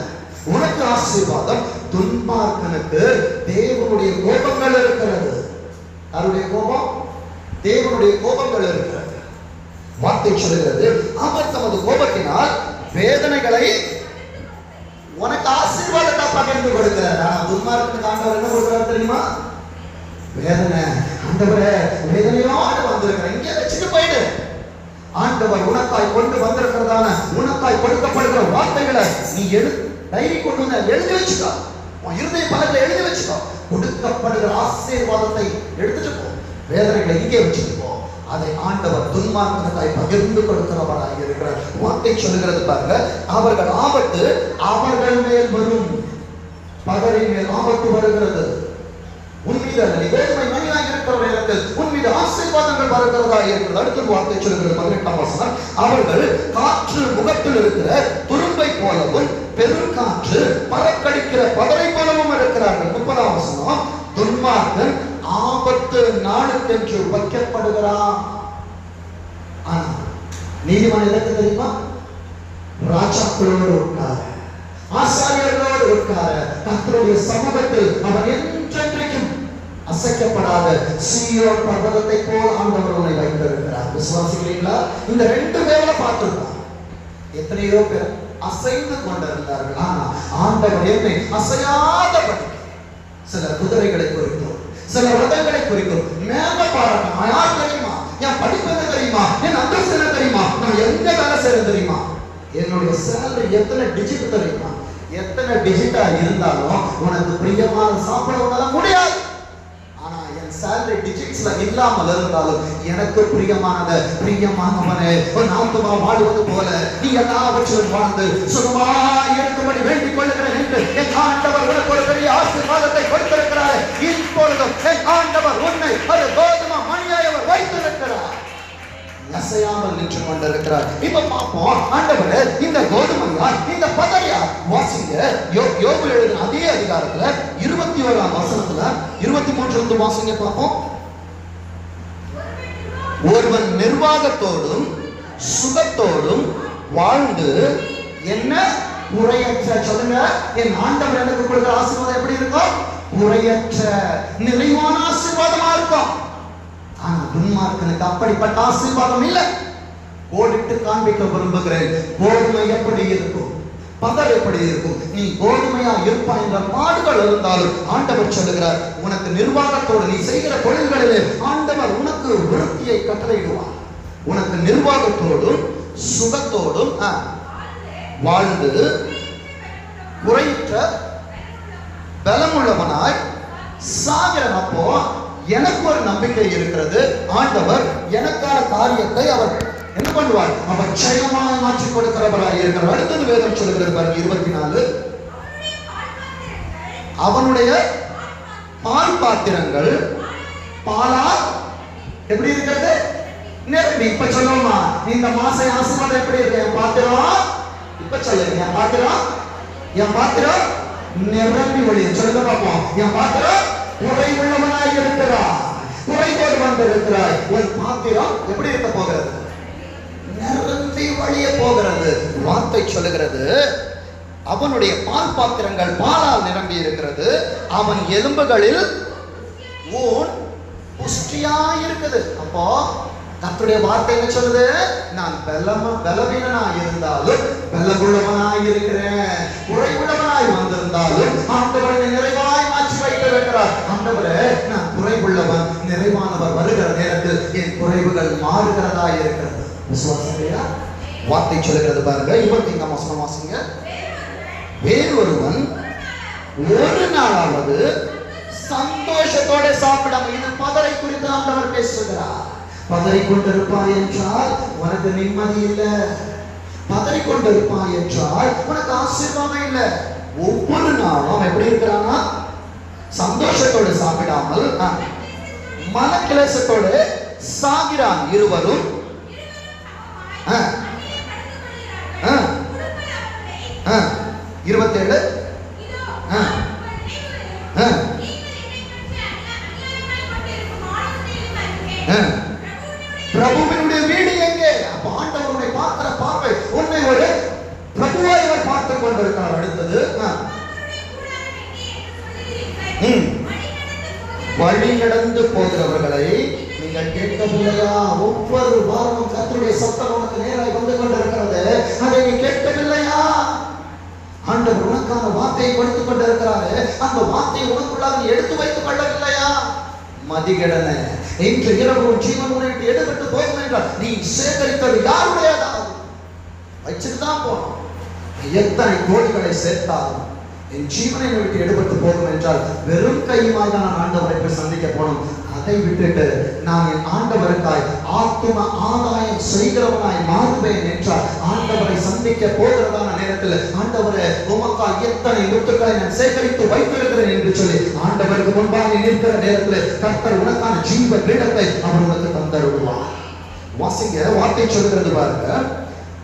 உனக்கு ஆசீர்வாதம். துன்மார்க்கனுக்கு தேவனுடைய கோபங்கள் இருக்கிறது. அவருடைய கோபம், தேவனுடைய கோபங்கள் இருக்கிறது. வார்த்தை சொல்கிறது, அவர் தமது கோபத்தினால் வேதனைகளை உனக்கு ஆசீர்வாதத்தை பகிர்ந்து கொடுக்கிறார். ஆனா துன்மார்க்கனுக்கு ஆண்டவர் என்ன கொடுக்கிறார் தெரியுமா? வேதனை. ஆண்டவரே வேதனையோடு வந்திருக்கிறேன், இங்கே வச்சுட்டு போயிடு. ஆண்டவர் உனக்காய் கொண்டு வந்திருக்கிறதான உனக்காய் கொடுக்கப்படுகிற வார்த்தைகளை நீ டைரி கொண்டு வந்து எழுதி வச்சுக்கோ, உன் இருதய பலகையில எழுதி வச்சுக்கோ. கொடுக்கப்படுகிற ஆசீர்வாதத்தை எடுத்துட்டு போ, வேதனைகளை இங்கே வச்சுட்டு போ. அதை ஆண்டவர் துன்மார்க்கனுக்காய் பகிர்ந்து கொடுக்கிறவராக இருக்கிறார். வார்த்தை சொல்லுகிறது பாருங்க, அவர்கள் ஆபத்து அவர்கள் மேல் வரும், பகரின் மேல் ஆபத்து வருகிறது. உன்மீது நீ வேதனை மணியாக இருக்கிறவர்களுக்கு உன்மீது ஆசீர்வாதங்கள் வருகிறதா இருக்கிறது. அடுத்த வார்த்தை சொல்லுகிறது 18ஆம் வசனம், அவர்கள் காற்று முகத்தில் இருக்கிற துரும்பை போலவும் பெருங்காற்று பறக்கடிக்கிற பதரை போலவும் இருக்கிறார்கள். 30ஆம் வசனம், துன்மார்க்கன் ஆபத்து நாளுக்கென்று வைக்கப்படுகிறான். ஆனா நீதிமன்றம் எதற்கு தெரியுமா? ராஜாக்களோடு உட்கார, ஆசாரியர்களோடு உட்கார, கர்த்தருடைய சமூகத்தில் அவன் என்றென்றைக்கும் அசைக்கப்படாத சீயோன் பர்வதத்தை போல் ஆண்டவர் உன்னை வைத்திருக்கிறார். விசுவாசிக்கிறீங்களா? இந்த ரெண்டு பேரை பார்த்திருக்கோம். எத்தனையோ பேர் அசைந்து கொண்டிருந்தார்கள், ஆனா ஆண்டவர் என்னை அசையாதபடி சில குதிரைகளை குறித்தோம், சில ரதங்களை குறிக்கும் மேல பாராட்டும். யார் தெரியுமா? என் படிப்பு என்ன தெரியுமா? என் அந்தஸ்து என்ன தெரியுமா? நான் எங்க வேலை செய்யறது தெரியுமா? என்னுடைய சேலரி எத்தனை டிஜிட் தெரியுமா? எத்தனை டிஜிட்டா இருந்தாலும் உனக்கு பிரியமான சாப்பிட உன்னால முடியாது. ஆனா என் சேலரி டிஜிட்ஸ்ல இல்லாமல் இருந்தாலும் எனக்கு பிரியமானது, பிரியமானவனே ஒரு ஆத்துமா வாழுவது போல நீ எல்லாவற்றிலும் வாழ்ந்து சுகமாய் இருக்கும்படி வேண்டிக் கொள்ளுகிறேன் என்று என் ஆண்டவர் உனக்கு ஒரு பெரிய ஆசீர்வாதத்தை கொடுத்திருக்கிறார். இப்பொழுதும் என் ஆண்டவர் உன்னை ஒரு கோதுமை மணியாய் அவர் வைத்திருக்கிறார், அசையாமல் நின்று கொண்டிருக்கிறார். இப்ப பார்ப்போம், ஆண்டவர் இந்த கோதுமையா இந்த பதறியா வாசிங்க. யோபு எழுதின அதே அதிகாரத்துல 21ஆம் வசனத்துல 23 வாசிங்க பார்ப்போம். ஒருவன் நிர்வாகத்தோடும் சுகத்தோடும் வாழ்ந்து என்ன குறையற்ற, சொல்லுங்க, என் ஆண்டவர் எனக்கு கொடுக்கிற ஆசீர்வாதம் எப்படி இருக்கும்? குறையற்ற நிறைவான ஆசீர்வாதமா இருக்கும். ஆனா துன்மார்க்கனுக்கு அப்படிப்பட்ட ஆசீர்வாதம் இல்லை. கோடிட்டு காண்பிக்க விரும்புகிறேன். கோதுமை எப்படி இருக்கும், பதர் எப்படி இருக்கும்? நீ கோதுமையா இருப்பாய் என்ற பாடுகள் இருந்தாலும் ஆண்டவர் சொல்லுகிறார், உனக்கு நிர்வாகத்தோடு நீ செய்கிற தொழில்களிலே ஆண்டவர் உனக்கு விருத்தியை கட்டளையிடுவார். உனக்கு நிர்வாகத்தோடும் சுகத்தோடும் வாழ்ந்து குறையற்ற பலமுள்ளவனாய் சாகிறப்போ எனக்கு ஒரு நம்பிக்கை இருக்கிறது. ஆண்டவர் எனக்கான காரியத்தை அவர் என்ன பண்ணுவார்? அவர் ஜெயமாய் மாற்றி கொடுக்கிறவராய் இருக்கிறார். அடுத்தது வேதம் சொல்லுகிறது பாருங்க 24 அவனுடைய பால் பாத்திரங்கள் பாலால் எப்படி இருக்கிறது? நிரம்பி. இப்ப சொல்லுமா, இந்த மாசம் ஆசீர்வாதம் எப்படி இருக்கு? என் பாத்திரம், இப்ப சொல்லுங்க, என் பாத்திரம் நிரம்பி வழி. சொல்லுங்க பார்ப்போம். என் பாத்திரம் குறை உள்ளவனாய் இருக்கிறார், குறைபோடு வந்திருக்கிறாய். உன் பாத்திரம் எப்படி இருக்க போகிறது? நிரம்பி வழிய போகிறது. வார்த்தை சொல்லுகிறது, அவனுடைய பால் பாத்திரங்கள் பாலால் நிரம்பி இருக்கிறது, அவன் எலும்புகளில் ஊன் புஷ்டியாய் இருக்குது. அப்போ கர்த்தருடைய வார்த்தை என்ன சொல்லுது? நான் பலவீனனாய் இருந்தாலும் பலமுள்ளவனாய் இருக்கிறேன், குறைவுள்ளவனாய் வந்திருந்தாலும் ஆண்டவரை நிறைவாய் மாற்றி வைத்திருக்கிறார். ஆண்டவரே, நான் குறைவுள்ளவன், நிறைவானவர் வருகிற நேரத்தில் என் குறைவுகள் மாறுகிறதா இருக்கிறது. விசுவாசம் வார்த்தை சொல்லுகிறது பாருங்க. 25ஆம் வசனம் வாசிங்க. வேறொருவன் ஒரு நாளாவது சந்தோஷத்தோட சாப்பிடாம, இது பதரை குறித்து ஆண்டவர் பேசுகிறார். பதறி கொண்டிருப்பாய் என்றால் உனக்கு நிம்மதி இல்லை, பதறி கொண்டிருப்பாய் என்றால் உனக்கு ஆசீர்வாதம் இல்லை. ஒவ்வொரு நாளும் எப்படி இருக்கிறானா? சந்தோஷத்தோடு சாப்பிடாமல் மனக்கிளேசத்தோடு சாகிறான். இருவரும் 27 பிரபுவினுடைய வீடு எங்கே? அப்ப ஆண்டவருடைய பார்க்கிற பார்வை உன்னை ஒரு பிரபுவாய் அவர் பார்த்துக் கொண்டிருக்கிறார். அடுத்தது வழி நடந்து போகிறவர்களை நீங்கள் கேட்கவில்லையா? ஒவ்வொரு வாரமும் கர்த்தருடைய சத்தம் உனக்கு நேராக வந்து கொண்டிருக்கிறது, அதை நீ கேட்கவில்லையா? ஆண்டவர் உனக்கான வார்த்தையை கொடுத்துக் கொண்டிருக்கிறாரு, அந்த வார்த்தையை உனக்குள்ளாக எடுத்து வைத்துக் கொள்ளவில்லையா? மதிகடன இன்று இரவு ஜீவன் உன்னை எடுபட்டு போகும் என்றால் நீ சேகரித்தது யாருடையதாவது வச்சுதான் போனோம். எத்தனை கோடிகளை சேர்த்தாலும் என் ஜீவனை விட்டு எடுபட்டு போகும் என்றால் வெறும் கையுமாய் தான் நான் ஆண்டவரை போய் சந்திக்க போனோம். அதை விட்டுட்டு நான் என் ஆண்டவருக்காய் ஆத்தும ஆதாயம் செய்கிறவனாய் மாறுவேன் என்றால் ஆண்டவரை சந்திக்க போகிறதான நேரத்தில் ஆண்டவரை உமக்காய் எத்தனை முத்துக்களை நான் சேகரித்து வைத்திருக்கிறேன் என்று சொல்லி ஆண்டவருக்கு முன்பாக நிற்கிற நேரத்தில் கர்த்தர் உனக்கான ஜீவ கிரீடத்தை அவர் உனக்கு தந்தருவார். வாசிங்க, வார்த்தை சொல்கிறது பாருங்க.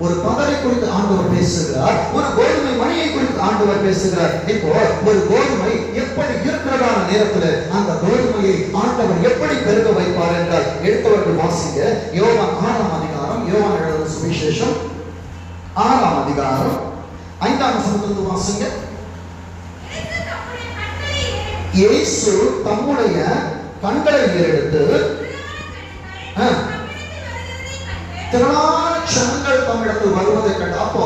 ஒரு பதரை குறித்து ஆண்டவர் பேசுகிறார், ஒரு கோதுமை மணியை குறித்து ஆண்டவர் பேசுகிறார். இப்போ ஒரு கோதுமை எப்படி இருக்கிறதான நேரத்தில் அந்த கோதுமையை ஆண்டவர் எப்படி பெருக வைப்பார் என்றால் எடுத்தவர்கள் வாசிங்க. யோவான் 6ஆம் அதிகாரம், யோவான் எழுதின சுவிசேஷம் 6ஆம் அதிகாரம் 5ஆம் வசனத்திலிருந்து வாசிங்க. இயேசு தம்முடைய கண்களை ஏறெடுத்து திரளான ஜனங்கள் தம்மிடத்தில் வருவதை கண்டு, அப்போ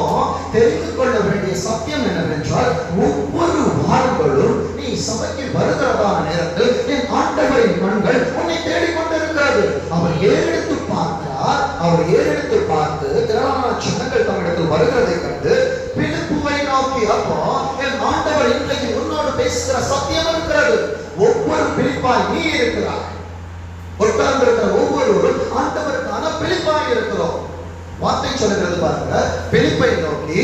தெரிந்து கொள்ள வேண்டிய சத்தியம் என்னவென்றால் ஒவ்வொரு வாரங்களும் நீ சபைக்கு வருகிறதான நேரத்தில் என் ஆண்டவரின் கண்கள் உன்னை தேடிக்கொண்டிருக்கிறது. அவர் ஏறெடுத்து பார்க்கிறார். அவர் ஏறெடுத்து பார்த்து திரளான ஜனங்கள் தம்மிடத்தில் வருகிறதை கண்டு பிலிப்புவை நோக்கி, அப்போ என் ஆண்டவர் இன்றைக்கு உன்னோடு பேசுகிற சத்தியம் இருக்கிறது. ஒவ்வொரு பிலிப்பாய் நீ இருக்கிறார். உட்கார்ந்திருக்கிற ஒவ்வொருவரும் ஆண்டவருக்கான பிலிப்பாய் இருக்கிறோம். வார்த்தை சொல்லுகிறது பாருங்க. பிலிப்பை நோக்கி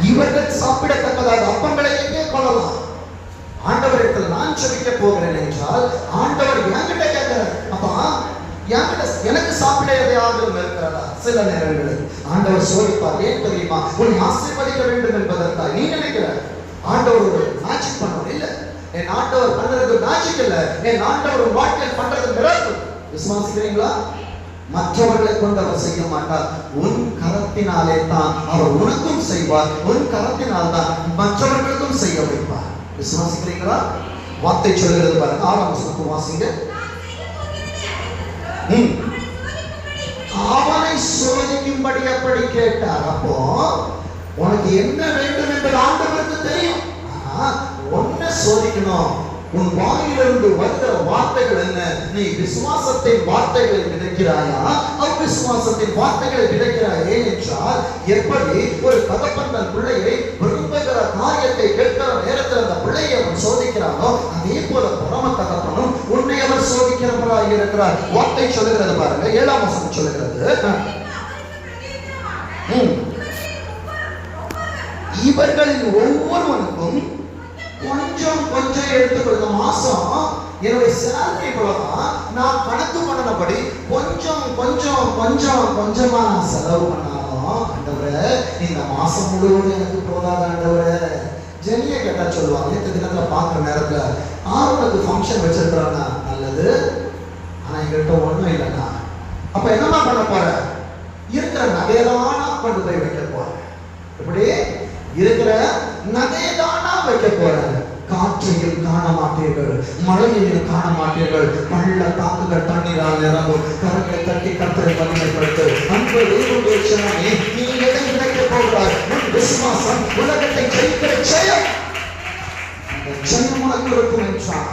இவர்கள் சாப்பிடத்தக்கதாக அப்பங்களை எங்கே கொள்ளலாம்? ஆண்டவரிடத்தில் நான் ஜெபிக்க போகிறேன் என்றால் ஆண்டவர் என்கிட்ட கேட்கிறார், அப்பா எனக்கு சாப்பிட எதையாவது இருக்கிறதா? சில நேரங்களில் ஆண்டவர் சோதிப்பார். ஏன் தெரியுமா? உன்னை ஆசீர்வதிக்க வேண்டும் என்பதற்காக. நீ நினைக்கிற ஆண்டவர் ஒரு மேஜிக் பண்ணுவார். இல்ல, என் ஆண்டவர் பண்றது மேஜிக் இல்ல, என் ஆண்டவர் வாழ்க்கையில் பண்றது மிராக்கிள். விசுவாசிக்கிறீங்களா? மற்றவர்களை கொண்டு அவர் செய்ய மாட்டார். உன் கரத்தினாலே தான் அவர் உனக்கும் செய்வார். உன் கரத்தினால் தான் மற்றவர்களுக்கும் செய்ய வைப்பார். விசுவாசிக்கிறீங்களா? வார்த்தை சொல்கிறது பாருங்க. 6ஆம் வசனத்தை வாசிங்க. அவனை சோதிக்கும்படி அப்படி கேட்டார். அப்போ உனக்கு என்ன வேண்டும் என்பது ஆண்டவருக்கு தெரியும். ஆனா உன்னை சோதிக்கணும். உன் வாயிலிருந்து வருகிற வார்த்தைகள் என்ன? நீ விசுவாசத்தின் வார்த்தைகளை விதைக்கிறாயா, அவ்விசுவாசத்தின் வார்த்தைகளை விதைக்கிறாயே என்றால், எப்படி ஒரு தகப்பன் தன் பிள்ளையை விரும்புகிற காரியத்தை கேட்கிற நேரத்தில் அந்த பிள்ளையை அவன் சோதிக்கிறானோ, அதே போல பரம தகப்பனும் உன்னை அவர் சோதிக்கிறவராக இருக்கிறார். வார்த்தை சொல்லுகிறது பாருங்க. 7ஆம் வசனம் சொல்லுகிறது, இவர்களில் ஒவ்வொருவனுக்கும் கொஞ்சம் கொஞ்சம் எடுத்துக்கொள்ள. மாசம் என்னுடைய சேலரி இவ்வளவுதான், நான் கணக்கு பண்ணபடி கொஞ்சம் கொஞ்சம் கொஞ்சம் கொஞ்சமா நான் செலவு பண்ணாலும் ஆண்டவரே இந்த மாசம் முழுவதும் எனக்கு போதாது ஆண்டவரே. ஜெனிய கேட்டா சொல்லுவாங்க, இந்த தினத்துல பாக்குற நேரத்துல ஆறுக்கு ஃபங்க்ஷன் வச்சிருக்கிறாங்க, நல்லது, ஆனா எங்கிட்ட ஒண்ணும் இல்லைன்னா அப்ப என்னமா பண்ண போற? இருக்கிற நகையதானா கொண்டு போய் வைக்க போறேன். இப்படி இருக்கிற நகையதானா வைக்க போறேன். காற்றையும் காண மாட்டீர்கள், மழையையும் காண மாட்டீர்கள், பள்ள தாக்குகள் தண்ணீரால் நிரம்பும், கரங்களை தட்டி கர்த்தரை மகிமைப்படுத்து. அன்பு தேவனுடைய ஜனமே, நீ எதை நினைக்க போகிறாய்? உன் விசுவாசம் உலகத்தை ஜெயிக்கிற ஜெயம். அந்த ஜெயம் உனக்கு இருக்கும் என்றான்.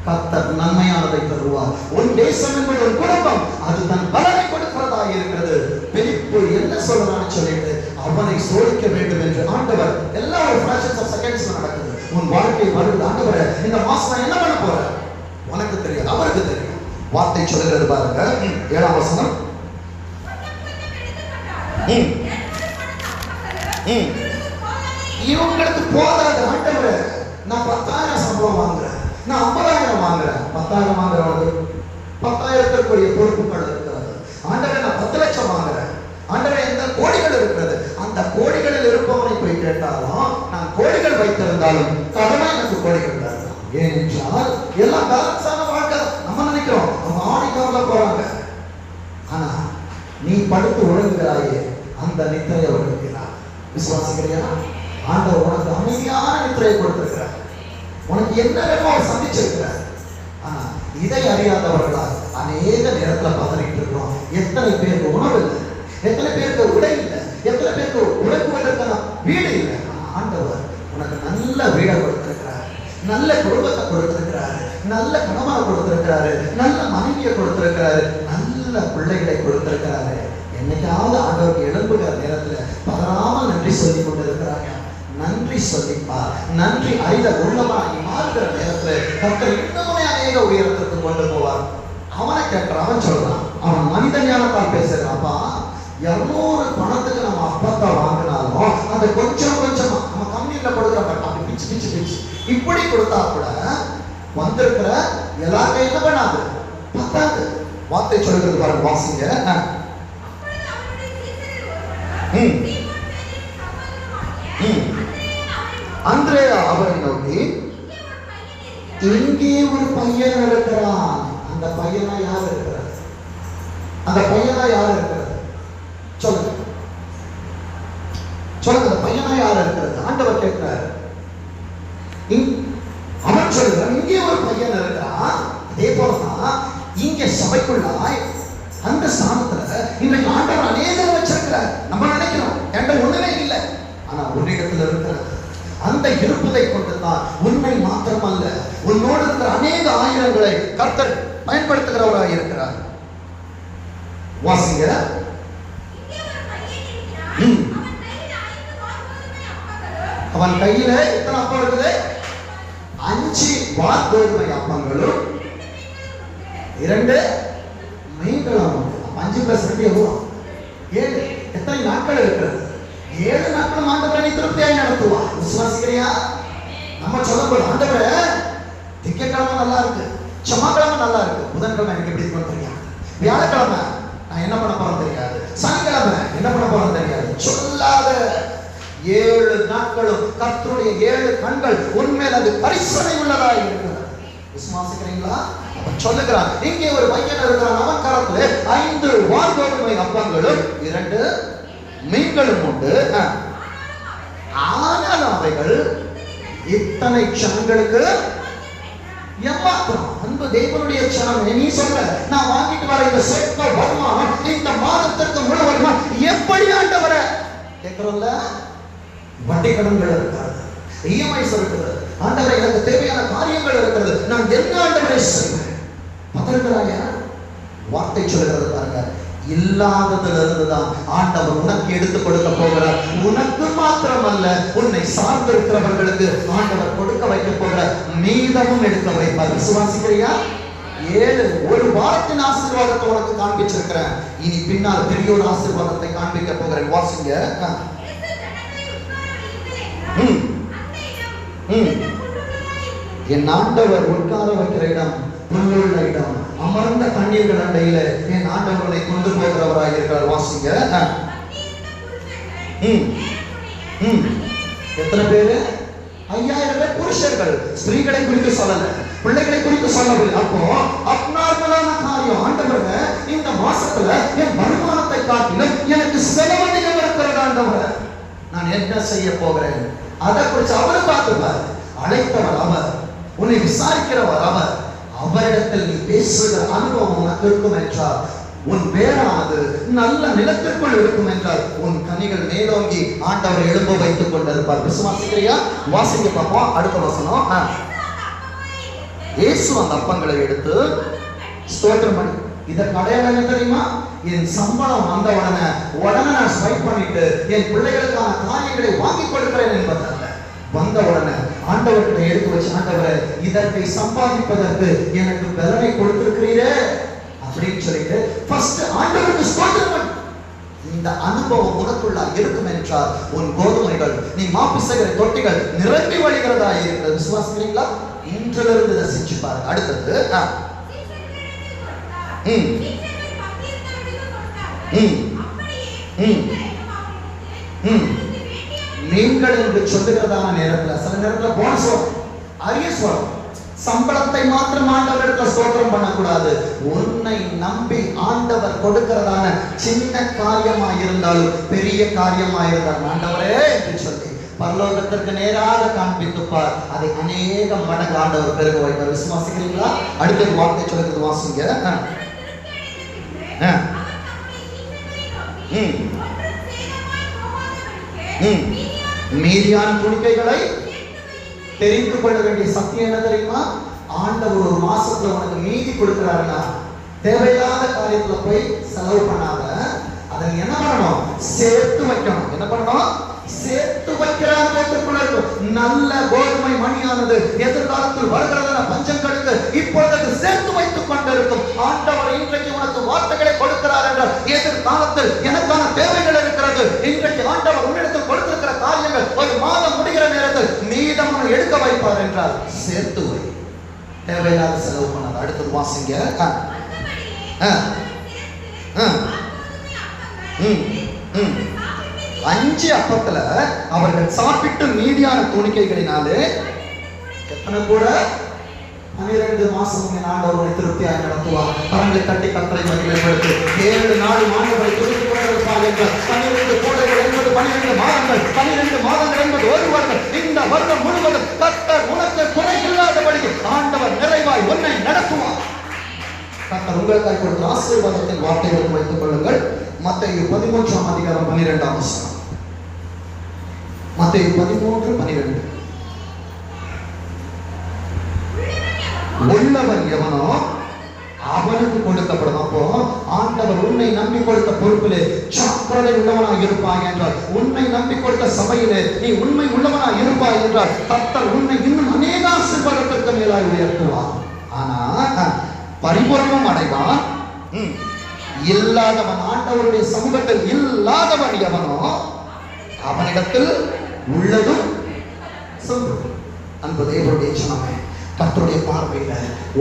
கர்த்தர் நன்மையானதை தருவார். உன் தேசம் என்பது உன் குடும்பம், அது தன் பலனை கொடுக்கிறதா இருக்கிறது. பிலிப்பு என்ன சொல்றான்னு சொல்லிட்டு அவனை சோதிக்க வேண்டும் என்று ஆண்டவர் எல்லாம் ஒரு ஃபிராக்ஷன்ஸ் ஆஃப் செகண்ட்ஸ்ல நடக்குது. உன் வாழ்க்கை வருது. ஆண்டவரே இந்த மாசம் நான் என்ன பண்ண போறேன்? உனக்கு தெரியாது, அவருக்கு தெரியும். வார்த்தை சொல்லுகிறது பாருங்க, 7ஆம் வசனம். இவங்களுக்கு போதாது. ஆண்டவரே நான் 10,000 சம்பளம் வாங்குறேன், நான் 50,000 வாங்குறேன். 10,000 வாங்குறவங்க 10,000 பொறுப்புகள் இருக்கிறது. ஆண்டவரே நான் 10 லட்சம் வாங்குறேன். ஆண்டவரே இந்த கோடிகள் இருக்கிறது. அந்த கோடிகளில் இருப்பவனை போய் கேட்டாலும், நான் கோடிகள் வைத்திருந்தாலும் கடமை எனக்கு கோடிகள் தான். ஏனென்றால் எல்லாம் பேலன்ஸான வாழ்க்கை. நம்ம நினைக்கிறோம் அவங்க ஆடிக்காமல போறாங்க, ஆனா நீ படுத்து உறங்குகிறாயே அந்த நித்திரையை உறங்குகிறார். விசுவாசிக்கிறியா? ஆண்டவர் உனக்கு அமைதியான நித்திரையை கொடுத்திருக்கிறார். உனக்கு என்ன வேணுமோ அவர் சந்திச்சிருக்கிறார். ஆனா இதை அறியாதவர்களால் அநேக நேரத்துல பதறிட்டு இருக்கிறோம். எத்தனை பேருக்கு உணவு இல்லை, எத்தனை பேருக்கு உடை இல்லை, எத்தனை பேருக்கு உழைப்புவதற்கான வீடு இல்லை. ஆண்டவர் உனக்கு நல்ல வீடை கொடுத்திருக்கிறார், நல்ல குடும்பத்தை கொடுத்திருக்கிறாரு, நல்ல கணவனை கொடுத்திருக்கிறாரு, நல்ல மனைவியை கொடுத்திருக்கிறாரு, நல்ல பிள்ளைகளை கொடுத்திருக்கிறாரு. என்னைக்காவது ஆண்டவருக்கு எழும்புகிற நேரத்துல பதறாமல் நன்றி சொல்லி கொண்டிருக்கிறாங்க. நன்றி சொல்லிப்பார். நன்றி அறித உள்ளமாகி மாறுகிற நேரத்துல கர்த்தர் இன்னுமே அநேக உயரத்திற்கு கொண்டு போவார். அவனை கேட்கிறான், அவன் சொல்றான், அவன் மனித ஞானத்தால் பேசுறான்ப்பா. 200 பணத்துக்கு நம்ம அப்பத்தை வாங்கினாலும் அதை கொஞ்சம் கொஞ்சமா நம்ம கம்பெனியில கொடுக்குற அப்படி பிச்சு பிச்சு பிச்சு இப்படி கொடுத்தா கூட வந்திருக்கிற எல்லாருமே என்ன பண்ணாது, பத்தாது. வார்த்தை சொல்கிறது பாருங்க, வாசிங்க. அந்திரேயா அவரை நோக்கி, இங்கே ஒரு பையன் இருக்கிறான். அந்த பையனா யார் இருக்கிறார்? அந்த பையனா யார் இருக்கிறார்? சொல்லுங்க சொல்லுங்க, அந்த பையனா யார் இருக்கிறது? ஆண்டவர் கேட்கிறார். அவன் சொல்லுகிறான், இங்கே ஒரு பையன் இருக்கிறான். அதே போலதான் இங்க சபைக்குள்ளாய் அந்த ஸ்தானத்துல இன்றைக்கு ஆண்டவர் அநேகர் வச்சிருக்கிறார். நம்ம நினைக்கிறோம் என்கிட்ட ஒண்ணுமே இல்லை, ஆனா ஒரு இடத்துல இருக்கிறது. அந்த இருப்பதை கொண்டுதான் உன்னை மாத்திரமல்ல, உன்னோடு இருக்கிற அநேக ஆயிரங்களை கர்த்தர் பயன்படுத்துகிறவராக இருக்கிறார். வாசிங்க. அவன் கையில எத்தனை அப்பம் இருக்குது? 5 வார்கோதுமை அப்பங்களும் 2 மீன்களும். 5 + 2 எவ்வளவு? 7. எத்தனை நாட்கள் இருக்கிறது? 7 நாட்கள் ஆண்டவரை திருப்தியாய் நடத்துவார். விசுவாசிக்கிறியா? நம்ம சொல்லும்போது ஆண்டவரே திங்கட்கிழமை நல்லா இருக்கு, செவ்வாய்க்கிழமை நல்லா இருக்கு, புதன்கிழமை எனக்கு எப்படி இருக்குன்னு தெரியாது, வியாழக்கிழமை நான் என்ன பண்ண போறேன் தெரியாது, சனிக்கிழமை என்ன பண்ண போறேன் தெரியாது சொல்லாத. 7 நாட்களும் கர்த்தருடைய 7 கண்கள் உண்மையில் அது பரிசனை உள்ளதாக இருக்கிறது. விசுவாசிக்கிறீங்களா? சொல்லுகிறான், இங்கே ஒரு பையன் இருக்கிறான். அவன் கரத்துல 5 வார்கோதுமை அப்பங்களும் 2 மீன்களும் உண்டு. ஆனால் அவைகள் இத்தனை க்ஷணங்களுக்கு ஏமாத்திரம். அன்பு தேவனுடைய க்ஷணம். நீ சொல்ற, நான் வாங்கிட்டு வர இந்த சொற்ப வருமானம் இந்த மாதத்திற்கு முழு வருமானம் எப்படி ஆண்டவர கேட்கிறோம்ல? வட்டி கடன்கள் இருக்கிறது, இஎம்ஐஸ் இருக்கிறது. ஆண்டவரை எனக்கு தேவையான காரியங்கள் இருக்கிறது, நான் என்ன ஆண்டவரை செய்வேன்? பதறுகிறாயா? வார்த்தை சொல்லுகிறது பாருங்க, இல்லாததிலிருந்து தான் ஆண்டவர் உனக்கு எடுத்து கொடுக்க போகிறார். உனக்கு மாத்திரமல்ல, உன்னை சார்ந்து இருக்கிறவர்களுக்கு ஆண்டவர் கொடுக்க வைக்க போகிற மீதமும் எடுக்க வைப்பார். விசுவாசிக்கிறியா? 7 ஒரு வாரத்தின் ஆசீர்வாதத்தை உனக்கு காண்பிச்சிருக்கிறேன். இனி பின்னால் பெரிய ஒரு ஆசீர்வாதத்தை காண்பிக்க போகிறேன். வாசிங்க. ம், ம். என் ஆண்டவர் உட்கார வைக்கிற இடம் புல்லுள்ள இடம், அமர்ந்த தண்ணீர்கள் அண்டையில என் ஆண்டவர்களை கொண்டு போகிறவராக இருக்கிறார். வாசிங்க. எத்தனை பேரு? 5000 பேர் புருஷர்கள். ஸ்திரீகளை குறித்து சொல்லல, பிள்ளைகளை குறித்து சொல்லவில்லை. அப்போ அப்நார்மலான காரியம். ஆண்டவரே, இந்த மாசத்துல என் வருமானத்தை காட்டிலும் எனக்கு செலவழிக்க இருக்கிறது. ஆண்டவரே, நான் என்ன செய்ய போகிறேன்? அதை குறித்து அவரை பார்த்துப்பார். அழைத்தவர் அவர், உன்னை விசாரிக்கிறவர் அவர். அவரிடத்தில் நீ பேசுகிற அனுபவம் உனக்கு இருக்கும் என்றால், உன் வேறானது நல்ல நிலத்திற்குள் இருக்கும் என்றால், உன் கனிகள் மேலோங்கி ஆண்டவர் எழும்ப வைத்துக் கொண்டிருப்பார். விசுவாசிக்கிறியா? வாசிக்க பார்ப்போம். அடுத்த வசனம். இயேசு அந்த அப்பங்களை எடுத்து ஸ்தோத்திரம் பண்ணி, இதற்கு அடையாளம் என்ன தெரியுமா? என் சம்பளம் வந்த உடனே நான் ஸ்வைப் பண்ணிட்டு என் பிள்ளைகளுக்கான காரியங்களை வாங்கி கொடுக்கிறேன் என்பதல்ல. வந்த உடனே ஆண்டவர்கிட்ட எடுத்து வச்சு, ஆண்டவரை, இதற்கை சம்பாதிப்பதற்கு எனக்கு பலனை கொடுத்திருக்கிறீரே அப்படின்னு சொல்லிட்டு ஃபர்ஸ்ட் ஆண்டவருக்கு ஸ்தோத்திரம் பண்ணு. இந்த அனுபவம் உனக்குள்ள இருக்கும் என்றால், உன் கோதுமைகள், நீ மாப்பிசைகிற தொட்டிகள் நிரம்பி வழிகிறதா இருக்கிறது. விசுவாசிக்கிறீங்களா? இன்றிலிருந்து ரசிச்சு பாருங்க. அடுத்தது நீங்கள் என்று சொல்லுகிறதான நேரத்துல சில நேரத்துல போனஸ் வரும், அரியஸ் வரும். சம்பளத்தை மாத்திரம் ஆண்டவரிடத்தில் ஸ்தோத்திரம் பண்ணக்கூடாது. உன்னை நம்பி ஆண்டவர் கொடுக்கிறதான சின்ன காரியமா இருந்தாலும் பெரிய காரியமா இருந்தாலும், ஆண்டவரே என்று சொல்லி பரலோகத்திற்கு நேராக காண்பித்துப்பார். அதை அநேக மடங்கு ஆண்டவர் பெருக வைப்பார். விசுவாசிக்கிறீங்களா? அடுத்தது வார்த்தை சொல்லுறது வாசிங்க. மீதியான துணிக்கைகளை தெரிந்து கொள்ள வேண்டிய சத்தியம் என்ன தெரியுமா? ஆண்டவர் ஒரு மாசத்துல உனக்கு மீதி கொடுக்கிறாருன்னா, தேவையில்லாத காரியத்துல போய் செலவு பண்ணாத. அதை என்ன பண்ணணும்? சேர்த்து வைக்கணும். என்ன பண்ணணும்? சேர்த்து வைக்கிறார். நல்ல கோதுமை மணியானது எதிர்காலத்தில் வருகிறதான பஞ்சங்களுக்கு இப்பொழுது சேர்த்து வைத்துக் கொண்டிருக்கும். ஆண்டவர் இன்றைக்கு உனக்கு வார்த்தைகளை கொடுக்கிறார் என்றால், எதிர்காலத்தில் எனக்கான தேவைகள் இருக்கிறது. இன்றைக்கு ஆண்டவர் உன்னிடத்தில் கொடுத்திருக்கிற காரியங்கள் ஒரு மாதம் முடிகிற நேரத்தில் மீதம் எடுக்க வைப்பார் என்றால், சேர்த்து வை. தேவையில்லாத செலவு பண்ணாது. அடுத்தது வாசிங்க. அஞ்சு அப்பத்துல அவர்கள் சாப்பிட்டு மீதியான துணிக்கைகளினாலே எத்தனை கூட 12 மாசம் என் ஆண்டவரை திருப்தியாக நடத்துவார். கரங்களை தட்டி கத்தரை மகிழ்ப்படுத்தி 7 நாள் ஆண்டவரை துதித்துக் கொண்டிருப்பார் என்றால், 12 கோடைகள் என்பது 12 மாதங்கள், 12 மாதங்கள் என்பது ஒரு வருடம். இந்த வருடம் முழுவதும் கர்த்தர் உனக்கு குறை இல்லாதபடி ஆண்டவர் நிறைவாய் உன்னை நடத்துவார். கர்த்தர் உங்களுக்காக கொடுத்த ஆசீர்வாதத்தின் வார்த்தைகளுக்கு வைத்துக் கொள்ளுங்கள். மத்தேயு 13ஆம் அதிகாரம் 12ஆம் வசனம். மத்தேயு 13:12. உள்ளவன் எவனோ அவனுக்கு கொடுக்கப்படும். அப்போ ஆண்டவர் உன்னை நம்பி கொடுத்த பொறுப்பிலே ஜாக்கிரதை உள்ளவனாக இருப்பாய் என்றால், உன்னை நம்பி கொடுத்த சபையிலே நீ உண்மை உள்ளவனாக இருப்பாய் என்றால், கர்த்தர் உன்னை இன்னும் அநேக ஆசீர்வாதத்திற்கு மேலாய் உயர்த்துவார். ஆனா பரிபூரணம் அடைவான் இல்லாதவன், ஆண்டவருடைய சமூகத்தில் இல்லாதவன் எவனோ அவனிடத்தில் உள்ளதும் சொல்லும். அன்பு தேவனுடைய ஜனமே, கர்த்தருடைய பார்வையில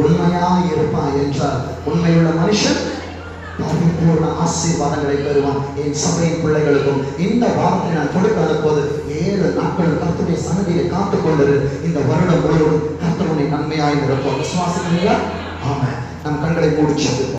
உண்மையாய் இருப்பாய் என்றால், உண்மையுள்ள மனுஷன் பரிபூர்ண ஆசீர்வாதங்களை பெறுவான். என் சபையின் பிள்ளைகளுக்கும் இந்த வார்த்தை நான் கொடுக்க அனுப்போது 7 நாட்கள் கர்த்தருடைய சன்னதியை காத்துக் கொண்டிரு. இந்த வருடம் முழுவதும் கர்த்தருடைய நன்மையாய் இருப்போம். விசுவாசிக்கிறீங்களா? ஆமென். நம் கண்களை மூடி செல்வோம்.